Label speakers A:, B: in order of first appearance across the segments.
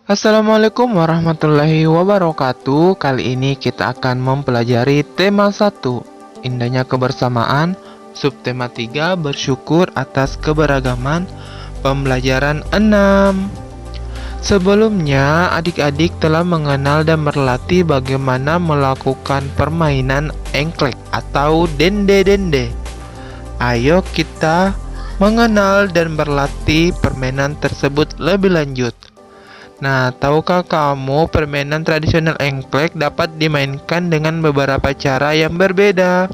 A: Assalamualaikum warahmatullahi wabarakatuh. Kali ini kita akan mempelajari tema 1, indahnya kebersamaan, subtema 3, bersyukur atas keberagaman, pembelajaran 6. Sebelumnya, adik-adik telah mengenal dan berlatih bagaimana melakukan permainan engklek atau dende-dende. Ayo kita mengenal dan berlatih permainan tersebut lebih lanjut. Nah, tahukah kamu permainan tradisional engklek dapat dimainkan dengan beberapa cara yang berbeda?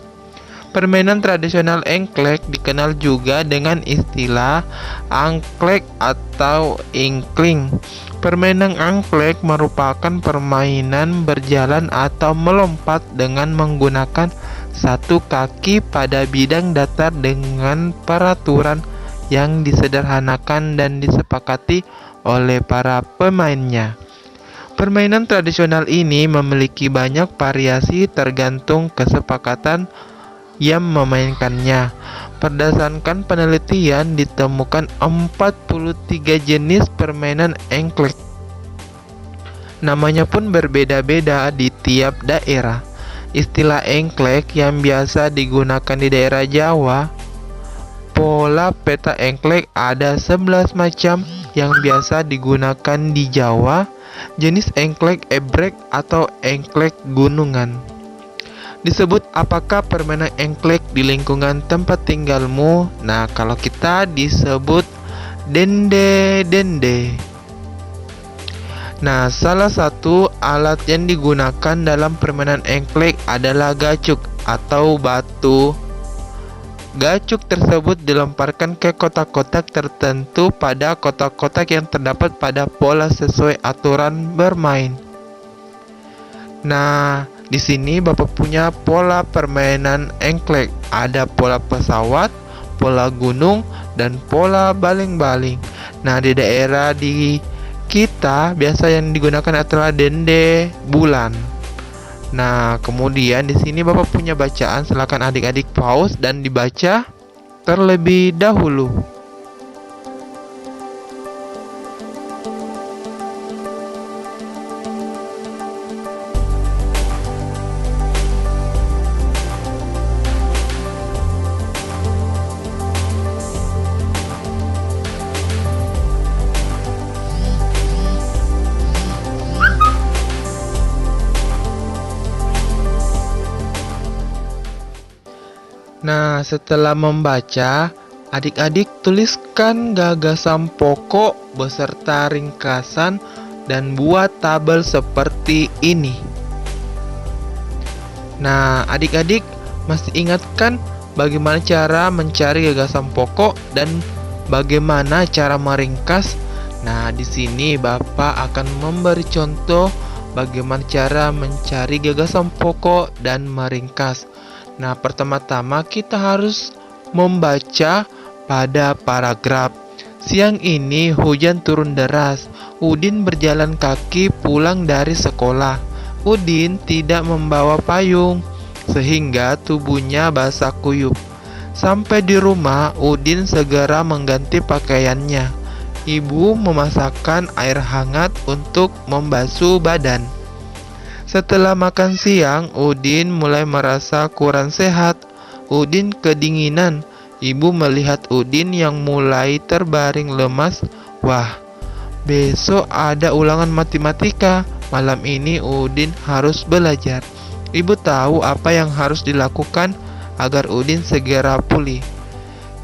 A: Permainan tradisional engklek dikenal juga dengan istilah angklek atau ingkling. Permainan angklek merupakan permainan berjalan atau melompat dengan menggunakan satu kaki pada bidang datar dengan peraturan yang disederhanakan dan disepakati oleh para pemainnya. Permainan tradisional ini memiliki banyak variasi tergantung kesepakatan yang memainkannya. Berdasarkan penelitian, ditemukan 43 jenis permainan engklek. Namanya pun berbeda-beda di tiap daerah. Istilah engklek yang biasa digunakan di daerah Jawa, pola peta engklek ada 11 macam yang biasa digunakan di Jawa. Jenis engklek ebrek atau engklek gunungan. Disebut apakah permainan engklek di lingkungan tempat tinggalmu? Nah, kalau kita disebut dende-dende. Nah, salah satu alat yang digunakan dalam permainan engklek adalah gacuk atau batu. Gacuk tersebut dilemparkan ke kotak-kotak tertentu pada kotak-kotak yang terdapat pada pola sesuai aturan bermain. Nah, di sini Bapak punya pola permainan engklek. Ada pola pesawat, pola gunung, dan pola baling-baling. Nah, di daerah di kita biasa yang digunakan adalah dende bulan. Nah, kemudian di sini Bapak punya bacaan, silakan adik-adik pause dan dibaca terlebih dahulu. Nah, setelah membaca, adik-adik tuliskan gagasan pokok beserta ringkasan dan buat tabel seperti ini. Nah, adik-adik masih ingat kan bagaimana cara mencari gagasan pokok dan bagaimana cara meringkas? Nah, di sini Bapak akan memberi contoh bagaimana cara mencari gagasan pokok dan meringkas. Nah, pertama-tama kita harus membaca pada paragraf. Siang ini hujan turun deras. Udin berjalan kaki pulang dari sekolah. Udin tidak membawa payung, sehingga tubuhnya basah kuyup. Sampai di rumah, Udin segera mengganti pakaiannya. Ibu memasakkan air hangat untuk membasuh badan. Setelah makan siang, Udin mulai merasa kurang sehat. Udin kedinginan. Ibu melihat Udin yang mulai terbaring lemas. Wah, besok ada ulangan matematika. Malam ini Udin harus belajar. Ibu tahu apa yang harus dilakukan agar Udin segera pulih.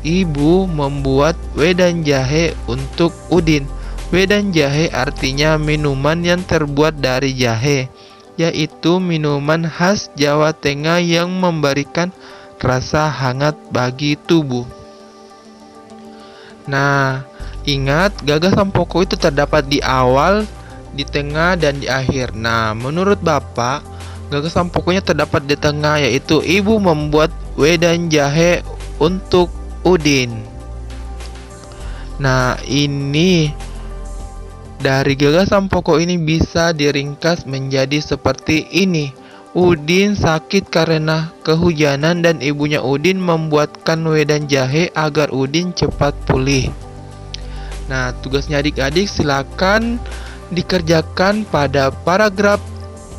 A: Ibu membuat wedang jahe untuk Udin. Wedang jahe artinya minuman yang terbuat dari jahe, yaitu minuman khas Jawa Tengah yang memberikan rasa hangat bagi tubuh. Nah, ingat gagasan pokok itu terdapat di awal, di tengah, dan di akhir. Nah, menurut Bapak, gagasan pokoknya terdapat di tengah, yaitu ibu membuat wedang jahe untuk Udin. Nah, ini dari gagasan pokok ini bisa diringkas menjadi seperti ini. Udin sakit karena kehujanan dan ibunya Udin membuatkan wedang jahe agar Udin cepat pulih. Nah, tugasnya adik-adik silakan dikerjakan pada paragraf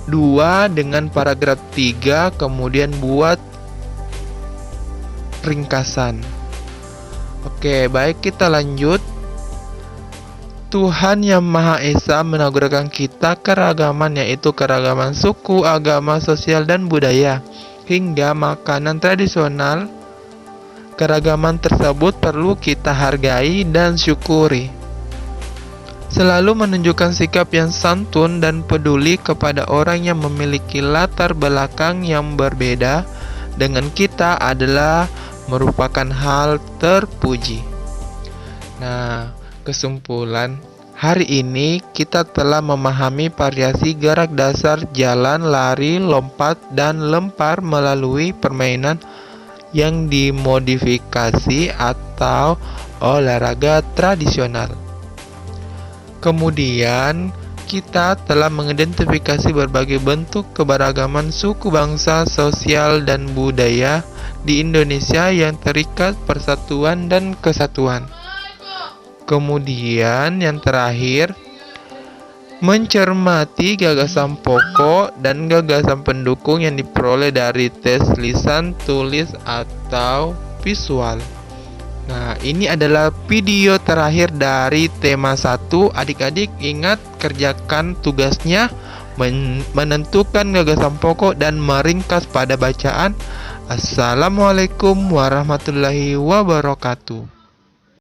A: 2 dengan paragraf 3, kemudian buat ringkasan. Oke, baik, kita lanjut. Tuhan Yang Maha Esa menganugerahkan kita keragaman, yaitu keragaman suku, agama, sosial, dan budaya, hingga makanan tradisional. Keragaman tersebut perlu kita hargai dan syukuri. Selalu menunjukkan sikap yang santun dan peduli kepada orang yang memiliki latar belakang yang berbeda dengan kita adalah merupakan hal terpuji. Nah, kesimpulan, hari ini kita telah memahami variasi gerak dasar jalan, lari, lompat, dan lempar melalui permainan yang dimodifikasi atau olahraga tradisional. Kemudian, kita telah mengidentifikasi berbagai bentuk keberagaman suku, bangsa, sosial, dan budaya di Indonesia yang terikat persatuan dan kesatuan. Kemudian, yang terakhir, mencermati gagasan pokok dan gagasan pendukung yang diperoleh dari tes lisan, tulis, atau visual. Nah, ini adalah video terakhir dari tema 1. Adik-adik ingat kerjakan tugasnya, menentukan gagasan pokok dan meringkas pada bacaan. Assalamualaikum warahmatullahi wabarakatuh.